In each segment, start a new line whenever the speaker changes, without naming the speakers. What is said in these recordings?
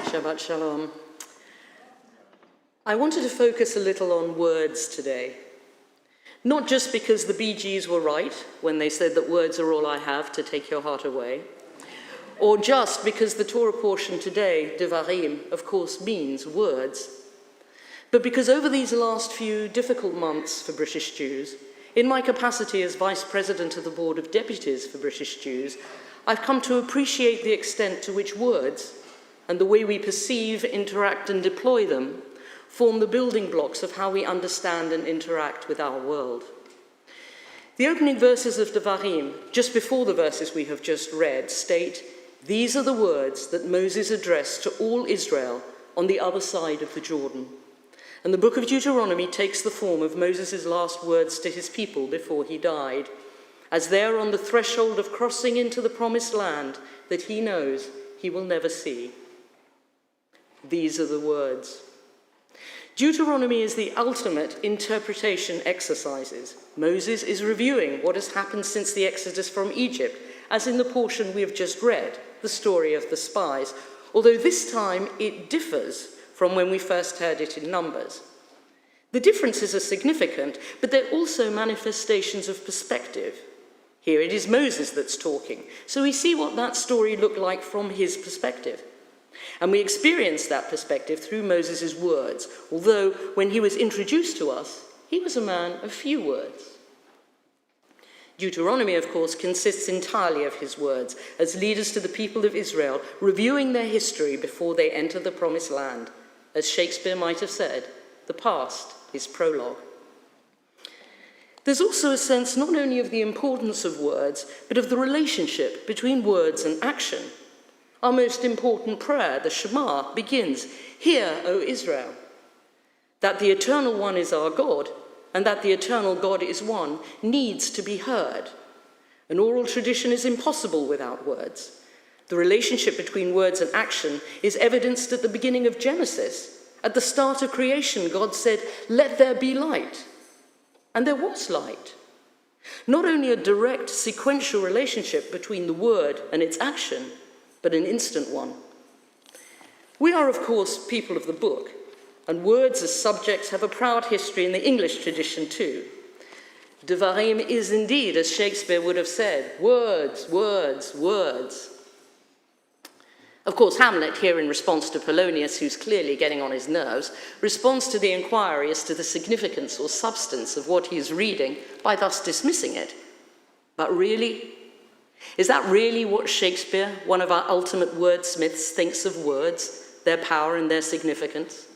Shabbat Shalom. I wanted to focus a little on words today. Not just because the Bee Gees were right when they said that words are all I have to take your heart away, or just because the Torah portion today, Devarim, of course means words, but because over these last few difficult months for British Jews, in my capacity as Vice President of the Board of Deputies for British Jews, I've come to appreciate the extent to which words, and the way we perceive, interact, and deploy them, form the building blocks of how we understand and interact with our world. The opening verses of Devarim, just before the verses we have just read, state, "These are the words that Moses addressed to all Israel on the other side of the Jordan." And the book of Deuteronomy takes the form of Moses' last words to his people before he died, as they are on the threshold of crossing into the promised land that he knows he will never see. These are the words. Deuteronomy is the ultimate interpretation exercises. Moses is reviewing what has happened since the Exodus from Egypt, as in the portion we have just read, the story of the spies, although this time it differs from when we first heard it in Numbers. The differences are significant, but they're also manifestations of perspective. Here it is Moses that's talking, so we see what that story looked like from his perspective. And we experience that perspective through Moses' words, although when he was introduced to us, he was a man of few words. Deuteronomy, of course, consists entirely of his words as leaders to the people of Israel, reviewing their history before they enter the promised land. As Shakespeare might have said, the past is prologue. There's also a sense not only of the importance of words, but of the relationship between words and action. Our most important prayer, the Shema, begins, "Hear, O Israel." That the Eternal One is our God, and that the Eternal God is one, needs to be heard. An oral tradition is impossible without words. The relationship between words and action is evidenced at the beginning of Genesis. At the start of creation, God said, "Let there be light." And there was light. Not only a direct sequential relationship between the word and its action, but an instant one. We are, of course, people of the book, and words as subjects have a proud history in the English tradition too. Devarim is indeed, as Shakespeare would have said, words, words, words. Of course, Hamlet, here in response to Polonius, who's clearly getting on his nerves, responds to the inquiry as to the significance or substance of what he is reading by thus dismissing it. But really? Is that really what Shakespeare, one of our ultimate wordsmiths, thinks of words, their power and their significance?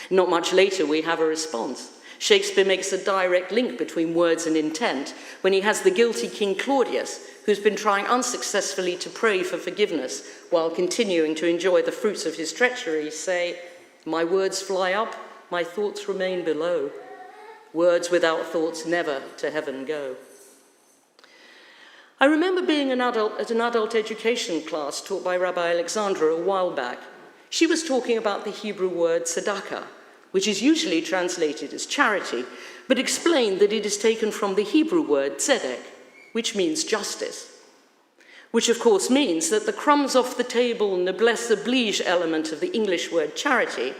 Not much later, we have a response. Shakespeare makes a direct link between words and intent when he has the guilty King Claudius, who's been trying unsuccessfully to pray for forgiveness while continuing to enjoy the fruits of his treachery, say, "My words fly up, my thoughts remain below. Words without thoughts never to heaven go." I remember being an adult at an adult education class taught by Rabbi Alexandra a while back. She was talking about the Hebrew word tzedakah, which is usually translated as charity, but explained that it is taken from the Hebrew word tzedek, which means justice. Which of course means that the crumbs off the table, noblesse oblige element of the English word charity,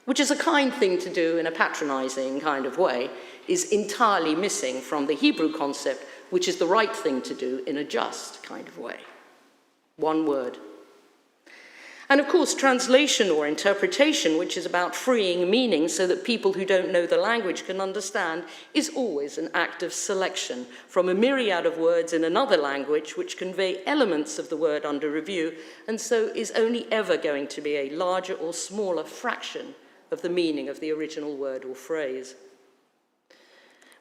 which is a kind thing to do in a patronizing kind of way, is entirely missing from the Hebrew concept, which is the right thing to do in a just kind of way. One word. And of course, translation or interpretation, which is about freeing meaning so that people who don't know the language can understand, is always an act of selection from a myriad of words in another language which convey elements of the word under review, and so is only ever going to be a larger or smaller fraction of the meaning of the original word or phrase.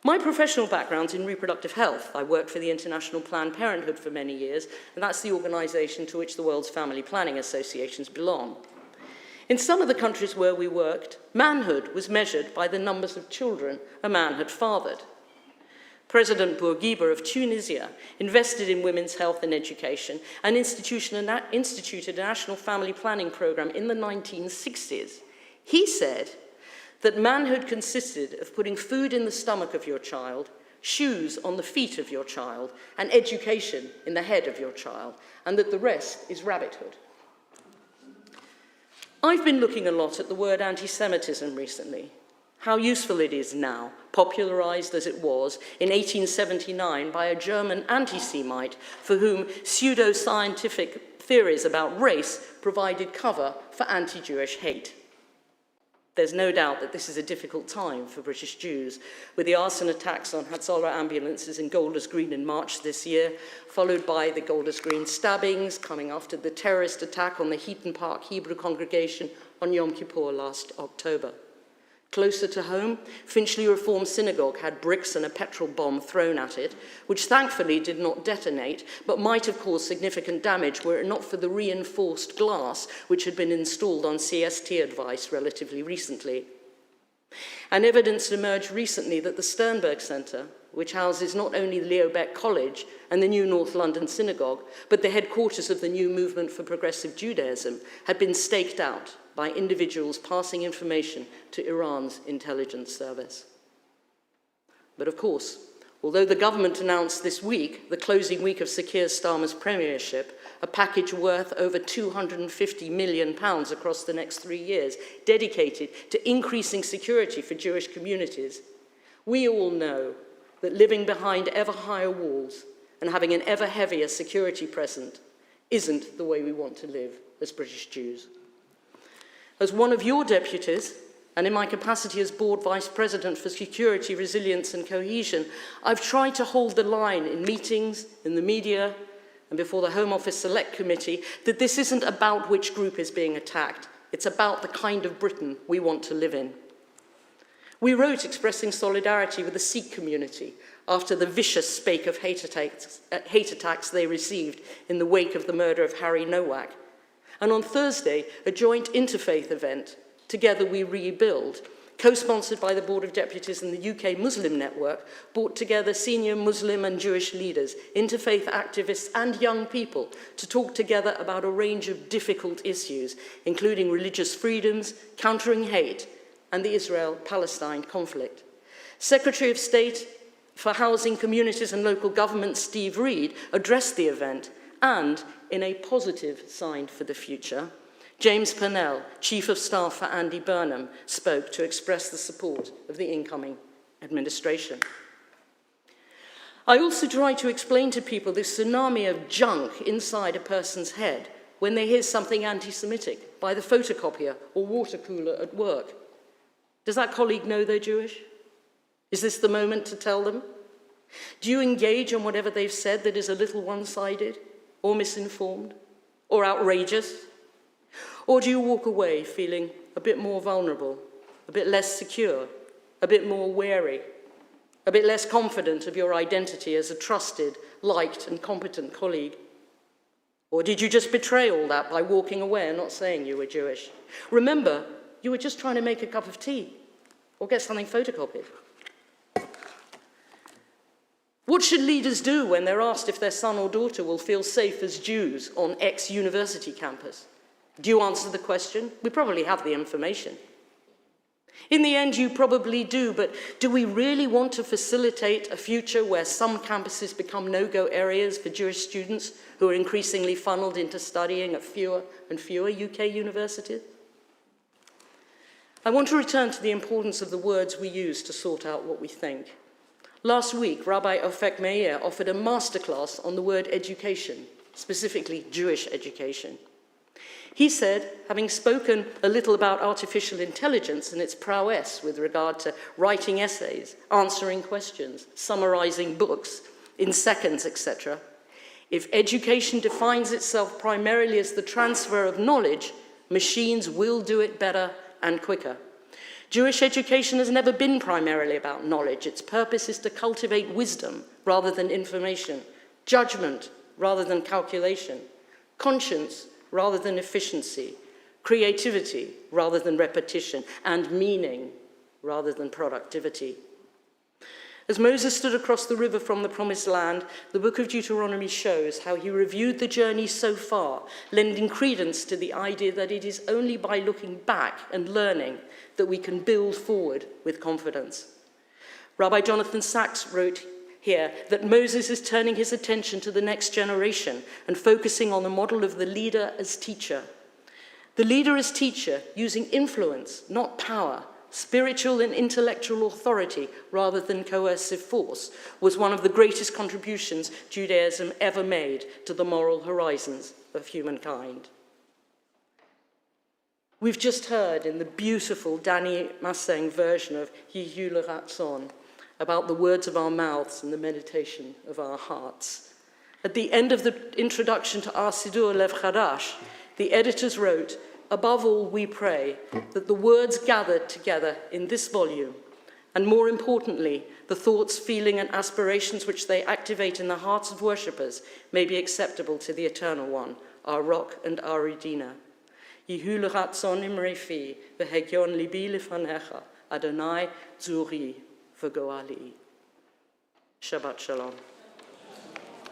My professional background's in reproductive health. I worked for the International Planned Parenthood for many years, and that's the organization to which the world's family planning associations belong. In some of the countries where we worked, manhood was measured by the numbers of children a man had fathered. President Bourguiba of Tunisia invested in women's health and education and instituted a national family planning program in the 1960s. He said that manhood consisted of putting food in the stomach of your child, shoes on the feet of your child, and education in the head of your child, and that the rest is rabbithood. I've been looking a lot at the word anti-Semitism recently, how useful it is now, popularized as it was in 1879 by a German anti-Semite for whom pseudo-scientific theories about race provided cover for anti-Jewish hate. There's no doubt that this is a difficult time for British Jews, with the arson attacks on Hatzalah ambulances in Golders Green in March this year, followed by the Golders Green stabbings, coming after the terrorist attack on the Heaton Park Hebrew congregation on Yom Kippur last October. Closer to home, Finchley Reform Synagogue had bricks and a petrol bomb thrown at it, which thankfully did not detonate, but might have caused significant damage were it not for the reinforced glass which had been installed on CST advice relatively recently. And evidence emerged recently that the Sternberg Centre, which houses not only Leo Beck College and the new North London Synagogue, but the headquarters of the new Movement for Progressive Judaism, had been staked out by individuals passing information to Iran's intelligence service. But of course, although the government announced this week, the closing week of Sir Keir Starmer's premiership, a package worth over £250 million across the next 3 years, dedicated to increasing security for Jewish communities, we all know that living behind ever higher walls and having an ever heavier security presence isn't the way we want to live as British Jews. As one of your deputies, and in my capacity as Board Vice President for Security, Resilience and Cohesion, I've tried to hold the line in meetings, in the media, and before the Home Office Select Committee, that this isn't about which group is being attacked. It's about the kind of Britain we want to live in. We wrote expressing solidarity with the Sikh community after the vicious spate of hate attacks they received in the wake of the murder of Harry Nowak. And on Thursday, a joint interfaith event, Together We Rebuild, co-sponsored by the Board of Deputies and the UK Muslim Network, brought together senior Muslim and Jewish leaders, interfaith activists and young people to talk together about a range of difficult issues, including religious freedoms, countering hate, and the Israel-Palestine conflict. Secretary of State for Housing, Communities and Local Government, Steve Reed, addressed the event, and in a positive sign for the future, James Purnell, Chief of Staff for Andy Burnham, spoke to express the support of the incoming administration. I also try to explain to people this tsunami of junk inside a person's head when they hear something anti-Semitic by the photocopier or water cooler at work. Does that colleague know they're Jewish? Is this the moment to tell them? Do you engage on whatever they've said that is a little one-sided, or misinformed, or outrageous? Or do you walk away feeling a bit more vulnerable, a bit less secure, a bit more wary, a bit less confident of your identity as a trusted, liked, and competent colleague? Or did you just betray all that by walking away and not saying you were Jewish? Remember, you were just trying to make a cup of tea or get something photocopied. What should leaders do when they're asked if their son or daughter will feel safe as Jews on X university campus? Do you answer the question? We probably have the information. In the end, you probably do, but do we really want to facilitate a future where some campuses become no-go areas for Jewish students who are increasingly funneled into studying at fewer and fewer UK universities? I want to return to the importance of the words we use to sort out what we think. Last week, Rabbi Ofek Meir offered a masterclass on the word education, specifically Jewish education. He said, having spoken a little about artificial intelligence and its prowess with regard to writing essays, answering questions, summarizing books in seconds, etc., if education defines itself primarily as the transfer of knowledge, machines will do it better and quicker. Jewish education has never been primarily about knowledge. Its purpose is to cultivate wisdom rather than information, judgment rather than calculation, conscience rather than efficiency, creativity rather than repetition, and meaning rather than productivity. As Moses stood across the river from the Promised Land, the book of Deuteronomy shows how he reviewed the journey so far, lending credence to the idea that it is only by looking back and learning that we can build forward with confidence. Rabbi Jonathan Sachs wrote here that Moses is turning his attention to the next generation and focusing on the model of the leader as teacher. The leader as teacher, using influence, not power, spiritual and intellectual authority rather than coercive force, was one of the greatest contributions Judaism ever made to the moral horizons of humankind. We've just heard in the beautiful Danny Masseng version of Yehu L'Ratzon about the words of our mouths and the meditation of our hearts. At the end of the introduction to our Siddur Lev Chadash, the editors wrote, "Above all, we pray that the words gathered together in this volume, and more importantly, the thoughts, feeling, and aspirations which they activate in the hearts of worshippers may be acceptable to the Eternal One, our Rock and our Redeemer. Yehu l'ratzon imrei fi, v'hegyon libi lefanecha, Adonai zuri v'goali." Shabbat Shalom.